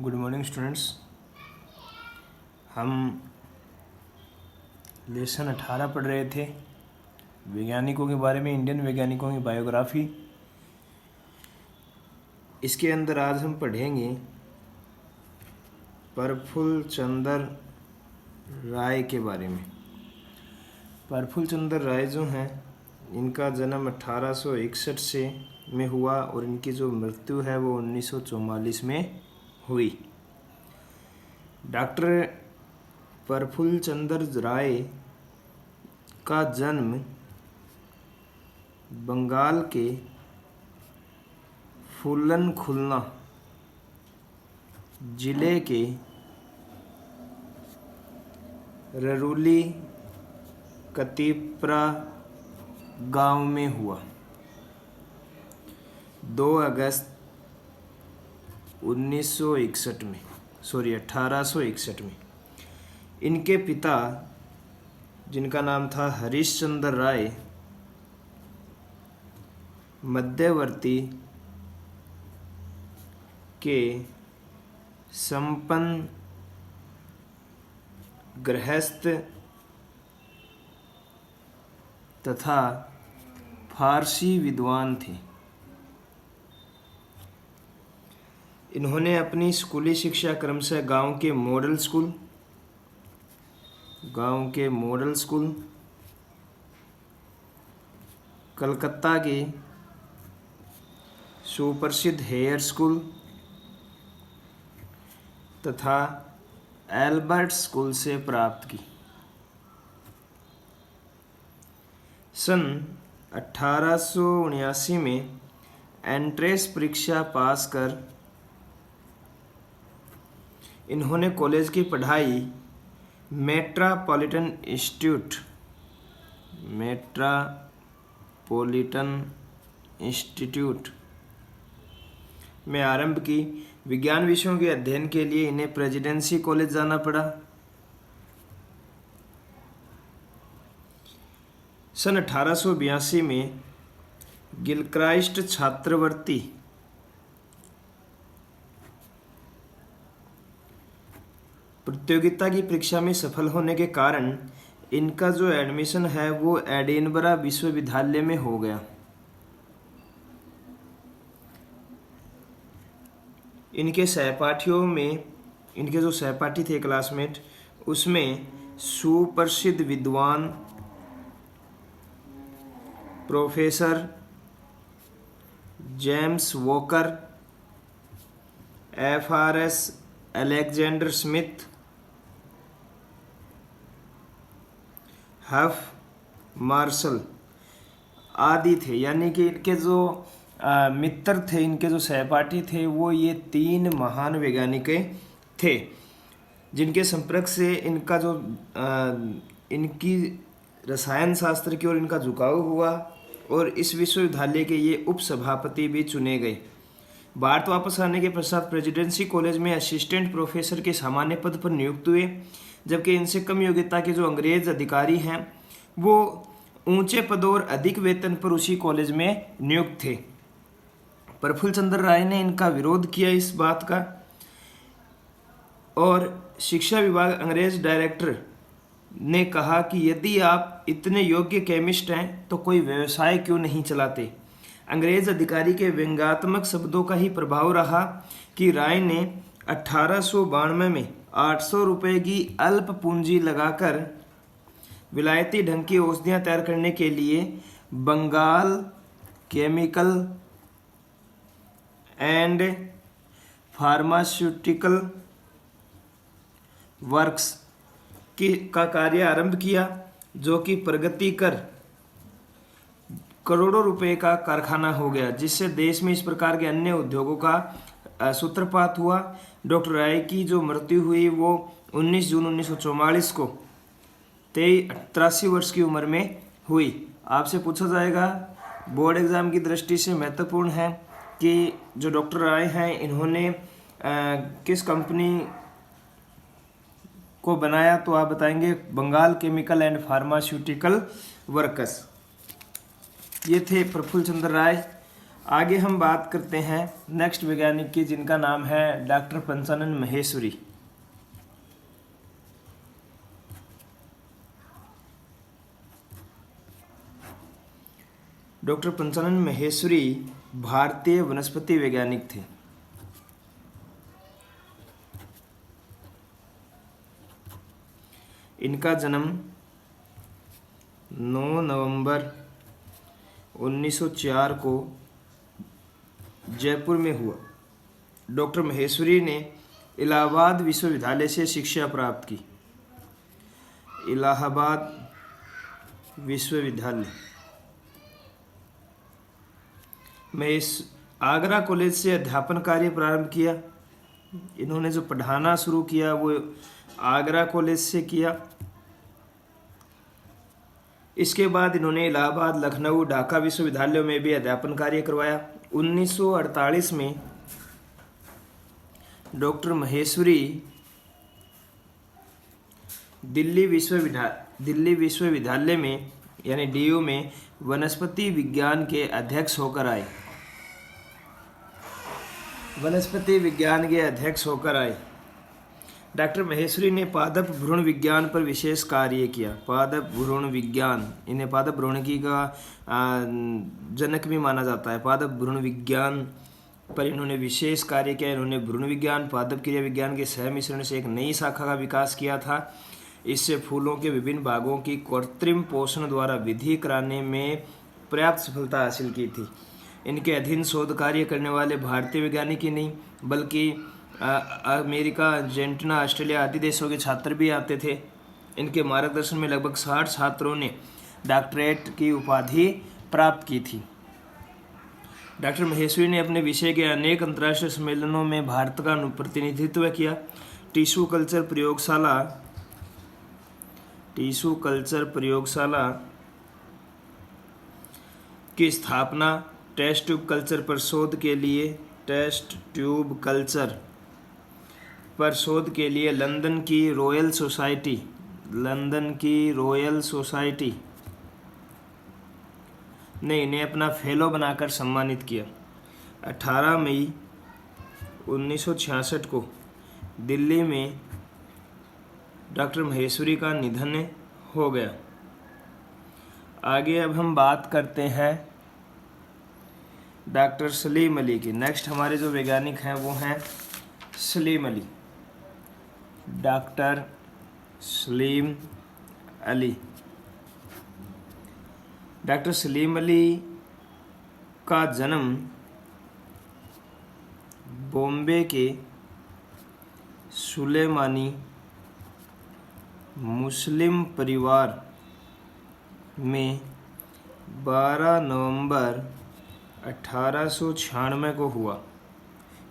Good morning students. हम lesson 18 पढ़ रहे थे, वैज्ञानिकों के बारे में, इंडियन वैज्ञानिकों की बायोग्राफी। इसके अंदर आज हम पढ़ेंगे प्रफुल्ल चंद्र राय के बारे में। प्रफुल्ल चंद्र राय जो हैं, इनका जन्म 1861 से में हुआ और इनकी जो मृत्यु है वो 1944 में हुई। डॉक्टर प्रफुल्ल चंद्र राय का जन्म बंगाल के फूलन खुलना जिले के ररुली कतीपरा गांव में हुआ। 2 अगस्त 1861 में। इनके पिता, जिनका नाम था हरिश्चंद्र राय, मध्यवर्ती के संपन्न गृहस्थ तथा फारसी विद्वान थे। इन्होंने अपनी स्कूली शिक्षा क्रमशः गांव के मॉडल स्कूल, कलकत्ता के सुप्रसिद्ध हेयर स्कूल तथा एल्बर्ट स्कूल से प्राप्त की। सन 1879 में एंट्रेंस परीक्षा पास कर इन्होंने कॉलेज की पढ़ाई मेट्रोपॉलिटन इंस्टीट्यूट में आरंभ की। विज्ञान विषयों के अध्ययन के लिए इन्हें प्रेसिडेंसी कॉलेज जाना पड़ा। सन 1882 में गिलक्राइस्ट छात्रवृत्ति प्रतियोगिता की परीक्षा में सफल होने के कारण इनका जो एडमिशन है वो एडिनबरा विश्वविद्यालय में हो गया। इनके सहपाठियों में, इनके जो सहपाठी थे क्लासमेट, उसमें सुप्रसिद्ध विद्वान professor James Walker, FRS Alexander Smith, Hugh Marshall आदि थे। यानी कि इनके जो मित्र थे, इनके जो सहपाठी थे, वो ये 3 महान वैज्ञानिक थे, जिनके संपर्क से इनका जो इनकी रसायन शास्त्र की ओर इनका झुकाव हुआ और इस विश्वविद्यालय के ये उपसभापति भी चुने गए। भारत वापस आने के पश्चात प्रेसिडेंसी कॉलेज में असिस्टेंट प्रोफेसर के सामान्य पद पर नियुक्त हुए, जबकि इनसे कम योग्यता के जो अंग्रेज अधिकारी हैं वो ऊंचे पद और अधिक वेतन पर उसी कॉलेज में नियुक्त थे। प्रफुल्ल चंद्र राय ने इनका विरोध किया इस बात का, और शिक्षा विभाग अंग्रेज डायरेक्टर ने कहा कि यदि आप इतने योग्य केमिस्ट हैं तो कोई व्यवसाय क्यों नहीं चलाते। अंग्रेज अधिकारी के व्यंग्यात्मक शब्दों का ही प्रभाव रहा कि राय ने 1892 में 800 रुपये की अल्प पूंजी लगाकर विलायती ढंग की औषधियाँ तैयार करने के लिए Bengal chemical and pharmaceutical works का कार्य आरंभ किया, जो कि प्रगति कर करोड़ों रुपए का कारखाना हो गया, जिससे देश में इस प्रकार के अन्य उद्योगों का सूत्रपात हुआ। डॉक्टर राय की जो मृत्यु हुई वो 19 जून 1944 को 83 वर्ष की उम्र में हुई। आपसे पूछा जाएगा, बोर्ड एग्जाम की दृष्टि से महत्वपूर्ण है कि जो डॉक्टर राय हैं इन्होंने किस कंपनी को बनाया, तो आप बताएंगे Bengal chemical and pharmaceutical workers. ये थे प्रफुल्ल चंद्र राय। आगे हम बात करते हैं नेक्स्ट वैज्ञानिक की, जिनका नाम है डॉक्टर पंचानन माहेश्वरी। डॉक्टर पंचानन माहेश्वरी भारतीय वनस्पति वैज्ञानिक थे। इनका जन्म 9 नवंबर 1904 को जयपुर में हुआ। डॉक्टर माहेश्वरी ने इलाहाबाद विश्वविद्यालय से शिक्षा प्राप्त की। इलाहाबाद विश्वविद्यालय में आगरा कॉलेज से अध्यापन कार्य प्रारंभ किया। इन्होंने जो पढ़ाना शुरू किया वो आगरा कॉलेज से किया। इसके बाद इन्होंने इलाहाबाद, लखनऊ, ढाका विश्वविद्यालयों में भी अध्यापन कार्य करवाया। 1948 में डॉक्टर माहेश्वरी दिल्ली विश्वविद्यालय में यानी डीयू में वनस्पति विज्ञान के अध्यक्ष होकर आए। डॉक्टर माहेश्वरी ने पादप भ्रूण विज्ञान पर विशेष कार्य किया। पादप भ्रूण विज्ञान, इन्हें पादप भ्रूणिकी का जनक भी माना जाता है। पादप भ्रूण विज्ञान पर इन्होंने विशेष कार्य किया। इन्होंने भ्रूण विज्ञान, पादप क्रिया विज्ञान के सहमिश्रण से एक नई शाखा का विकास किया था। इससे फूलों के विभिन्न भागों की कृत्रिम पोषण द्वारा वृद्धि कराने में पर्याप्त सफलता हासिल की थी। इनके अधीन शोध कार्य करने वाले भारतीय वैज्ञानिक ही नहीं बल्कि अमेरिका, अर्जेंटीना, ऑस्ट्रेलिया आदि देशों के छात्र भी आते थे। इनके मार्गदर्शन में लगभग 60 छात्रों ने डॉक्टरेट की उपाधि प्राप्त की थी। डॉक्टर माहेश्वरी ने अपने विषय के अनेक अंतर्राष्ट्रीय सम्मेलनों में भारत का प्रतिनिधित्व किया। टिश्यू कल्चर प्रयोगशाला की स्थापना, टेस्ट ट्यूब कल्चर पर शोध के लिए लंदन की रॉयल सोसाइटी ने इन्हें अपना फेलो बनाकर सम्मानित किया। 18 मई 1966 को दिल्ली में डॉक्टर माहेश्वरी का निधन हो गया। आगे अब हम बात करते हैं डॉक्टर सलीम अली की। नेक्स्ट हमारे जो वैज्ञानिक हैं वो हैं सलीम अली। डॉक्टर सलीम अली का जन्म बॉम्बे के सुलेमानी मुस्लिम परिवार में 12 नवंबर 1896 को हुआ।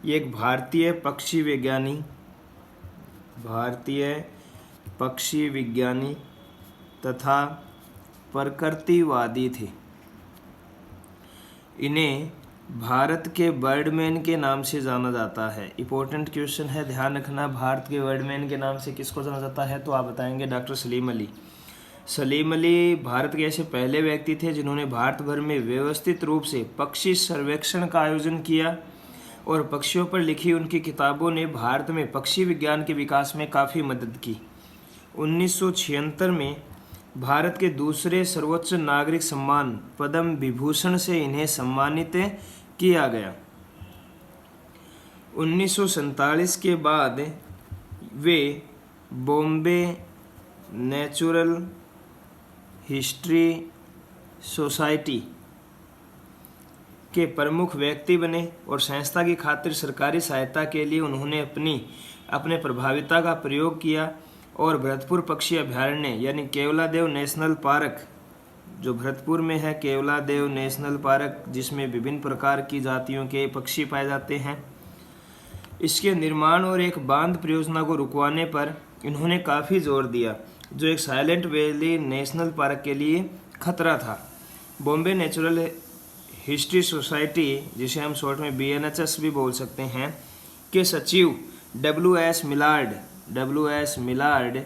ये एक भारतीय पक्षी विज्ञानी तथा प्रकृतिवादी थे। इन्हें भारत के बर्डमैन के नाम से जाना जाता है। इंपॉर्टेंट क्वेश्चन है, ध्यान रखना। भारत के बर्डमैन के नाम से किसको जाना जाता है? तो आप बताएंगे डॉक्टर सलीम अली। सलीम अली भारत के ऐसे पहले व्यक्ति थे जिन्होंने भारत भर में व्यवस्थित रूप से पक्षी सर्वेक्षण का आयोजन किया और पक्षियों पर लिखी उनकी किताबों ने भारत में पक्षी विज्ञान के विकास में काफ़ी मदद की। 1976 में भारत के दूसरे सर्वोच्च नागरिक सम्मान पद्म विभूषण से इन्हें सम्मानित किया गया। 1947 के बाद वे बॉम्बे नेचुरल हिस्ट्री सोसाइटी के प्रमुख व्यक्ति बने और संस्था की खातिर सरकारी सहायता के लिए उन्होंने अपने प्रभाविता का प्रयोग किया और भरतपुर पक्षी अभयारण्य यानी केवलादेव नेशनल पार्क, जो भरतपुर में है, केवलादेव नेशनल पार्क, जिसमें विभिन्न प्रकार की जातियों के पक्षी पाए जाते हैं, इसके निर्माण और एक बांध परियोजना को रुकवाने पर इन्होंने काफ़ी जोर दिया, जो एक साइलेंट वैली नेशनल पार्क के लिए खतरा था। बॉम्बे नेचुरल हिस्ट्री सोसाइटी, जिसे हम शॉर्ट में BNHS भी बोल सकते हैं, के सचिव W.S. मिलार्ड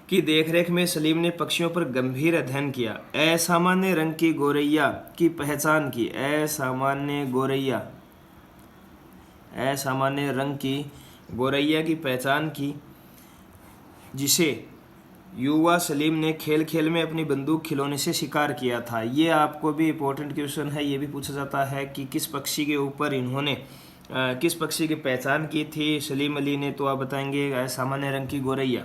की देखरेख में सलीम ने पक्षियों पर गंभीर अध्ययन किया। असामान्य रंग की गोरैया की पहचान की। असामान्य रंग की गोरैया की पहचान की, जिसे युवा सलीम ने खेल खेल में अपनी बंदूक खिलौने से शिकार किया था। ये आपको भी इम्पोर्टेंट क्वेश्चन है, ये भी पूछा जाता है कि किस पक्षी के ऊपर इन्होंने किस पक्षी की पहचान की थी सलीम अली ने, तो आप बताएंगे असामान्य रंग की गोरैया।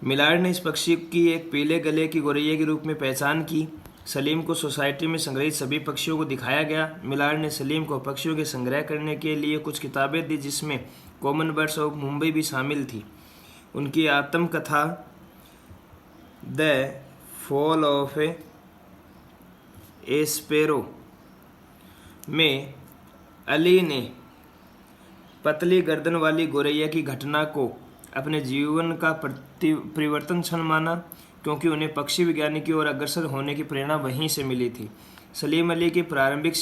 मिलार्ड ने इस पक्षी की एक पीले गले की गोरैया के रूप में पहचान की। सलीम को सोसाइटी में संग्रहित सभी पक्षियों को दिखाया गया। मिलार्ड ने सलीम को पक्षियों के संग्रह करने के लिए कुछ किताबें दी, जिसमें कॉमन बर्ड्स ऑफ मुंबई भी शामिल थी। उनकी आत्मकथा the fall of A sparrow में अली ने पतली गर्दन वाली गोरैया की घटना को अपने जीवन का परिवर्तन क्षण माना, क्योंकि उन्हें पक्षी विज्ञानी की ओर अग्रसर होने की प्रेरणा वहीं से मिली थी। सलीम अली की प्रारंभिक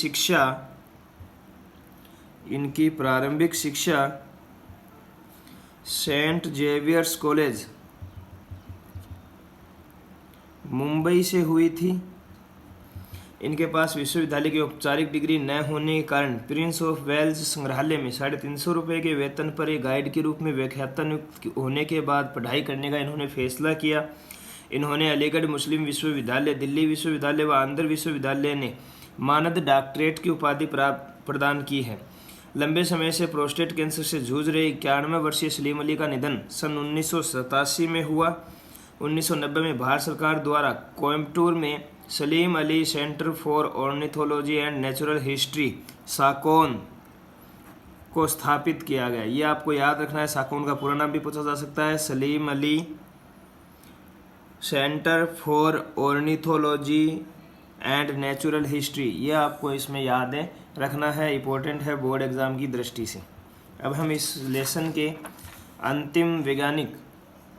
शिक्षा सेंट जेवियर्स कॉलेज मुंबई से हुई थी। इनके पास विश्वविद्यालय की औपचारिक डिग्री न होने के कारण प्रिंस ऑफ वेल्स संग्रहालय में 350 रुपये के वेतन पर एक गाइड के रूप में व्याख्याता नियुक्त होने के बाद पढ़ाई करने का इन्होंने फैसला किया। इन्होंने अलीगढ़ मुस्लिम विश्वविद्यालय, दिल्ली विश्वविद्यालय व आंध्र विश्वविद्यालय ने मानद डॉक्टरेट की उपाधि प्रदान की है। लंबे समय से प्रोस्टेट कैंसर से जूझ रहे 91 वर्षीय सलीम अली का निधन सन 1987 में हुआ। 1990 में भारत सरकार द्वारा कोयम्बटूर में Salim Ali centre for ornithology and natural history SACON को स्थापित किया गया। ये आपको याद रखना है, साकोन का पूरा नाम भी पूछा जा सकता है, Salim Ali centre for ornithology and natural history. ये आपको इसमें याद है रखना है, इंपॉर्टेंट है बोर्ड एग्ज़ाम की दृष्टि से। अब हम इस लेसन के अंतिम वैज्ञानिक,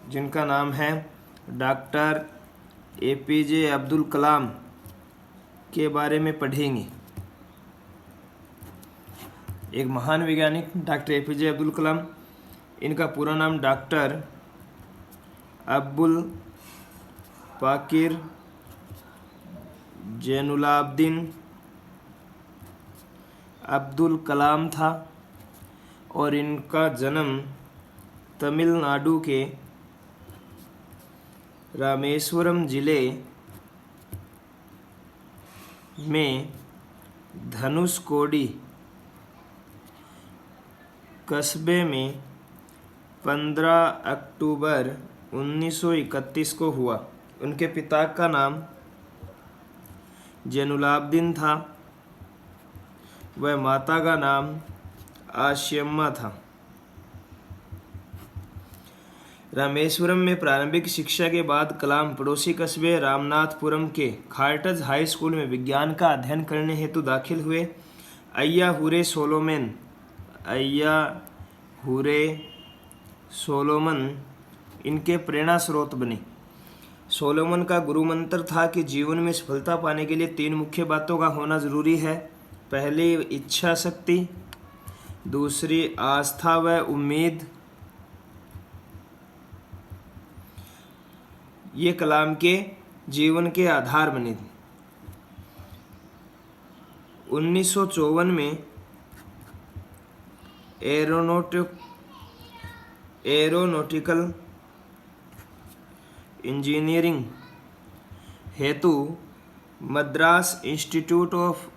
जिनका नाम है डॉक्टर APJ अब्दुल कलाम, के बारे में पढ़ेंगे। एक महान वैज्ञानिक डॉक्टर APJ अब्दुल कलाम, इनका पूरा नाम डॉक्टर अब्दुल पाकिर जैनुलाब्दीन अब्दुल कलाम था और इनका जन्म तमिलनाडु के रामेश्वरम जिले में धनुषकोडी कस्बे में 15 अक्टूबर 1931 को हुआ। उनके पिता का नाम जैनुलाब्दीन था, वह माता का नाम आशियम्मा था। रामेश्वरम में प्रारंभिक शिक्षा के बाद कलाम पड़ोसी कस्बे रामनाथपुरम के खार्टज हाई स्कूल में विज्ञान का अध्ययन करने हेतु दाखिल हुए। अय्या हुरे सोलोमन इनके प्रेरणा स्रोत बने। सोलोमन का गुरु मंत्र था कि जीवन में सफलता पाने के लिए 3 मुख्य बातों का होना जरूरी है। पहली इच्छा शक्ति, दूसरी आस्था व उम्मीद। ये कलाम के जीवन के आधार बने थे। 1954 में एरोनॉटिकल इंजीनियरिंग हेतु मद्रास इंस्टीट्यूट ऑफ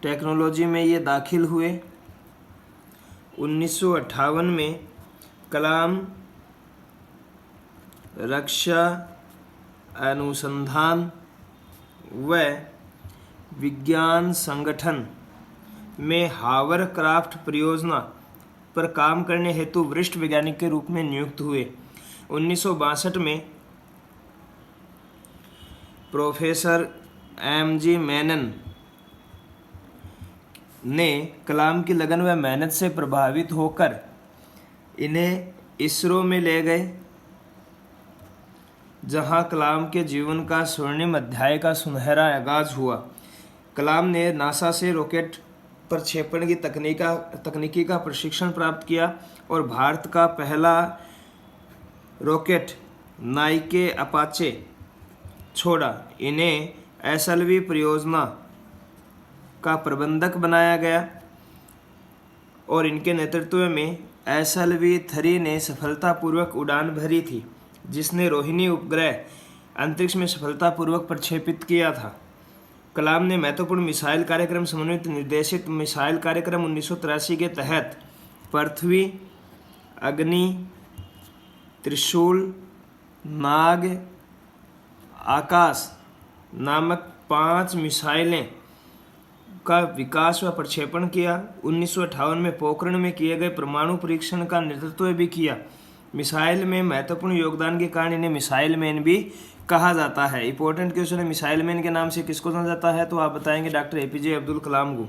टेक्नोलॉजी में ये दाखिल हुए। 1958 में कलाम रक्षा अनुसंधान व विज्ञान संगठन में हावरक्राफ्ट परियोजना पर काम करने हेतु वरिष्ठ वैज्ञानिक के रूप में नियुक्त हुए। 1962 में प्रोफेसर MG मेनन ने कलाम की लगन व मेहनत से प्रभावित होकर इन्हें इसरो में ले गए, जहां कलाम के जीवन का स्वर्णिम अध्याय का सुनहरा आगाज हुआ। कलाम ने नासा से रॉकेट प्रक्षेपण की तकनीकी का प्रशिक्षण प्राप्त किया और भारत का पहला रॉकेट नाइके अपाचे छोड़ा। इन्हें एसएलवी परियोजना का प्रबंधक बनाया गया और इनके नेतृत्व में एसएलवी 3 ने सफलतापूर्वक उड़ान भरी थी, जिसने रोहिणी उपग्रह अंतरिक्ष में सफलतापूर्वक प्रक्षेपित किया था। कलाम ने महत्वपूर्ण मिसाइल कार्यक्रम समन्वित निर्देशित मिसाइल कार्यक्रम 1983 के तहत पृथ्वी, अग्नि, त्रिशूल, नाग, आकाश नामक 5 मिसाइलें का विकास व प्रक्षेपण किया। 1958 में पोखरण में किए गए परमाणु परीक्षण का नेतृत्व भी किया। मिसाइल में महत्वपूर्ण योगदान के कारण इन्हें मिसाइल मैन भी कहा जाता है। इंपॉर्टेंट क्वेश्चन है, मिसाइल मैन के नाम से किसको जाना जाता है? तो आप बताएंगे डॉक्टर एपीजे अब्दुल कलाम को।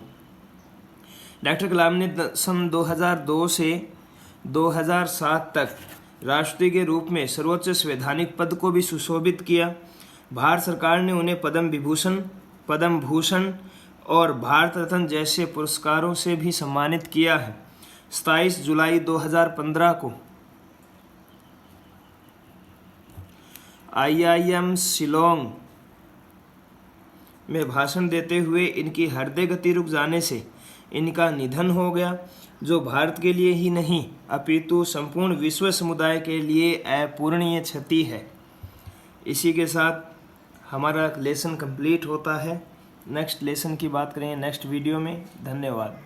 डॉक्टर कलाम ने सन 2002 से 2007 तक राष्ट्रपति के रूप में सर्वोच्च संवैधानिक पद को भी सुशोभित किया। भारत सरकार ने उन्हें पद्म विभूषण, पद्म भूषण और भारत रत्न जैसे पुरस्कारों से भी सम्मानित किया है। 27 जुलाई 2015 को IIM शिलोंग में भाषण देते हुए इनकी हृदय गति रुक जाने से इनका निधन हो गया, जो भारत के लिए ही नहीं अपितु संपूर्ण विश्व समुदाय के लिए अपूरणीय क्षति है। इसी के साथ हमारा लेसन कंप्लीट होता है। नेक्स्ट लेसन की बात करेंगे नेक्स्ट वीडियो में। धन्यवाद।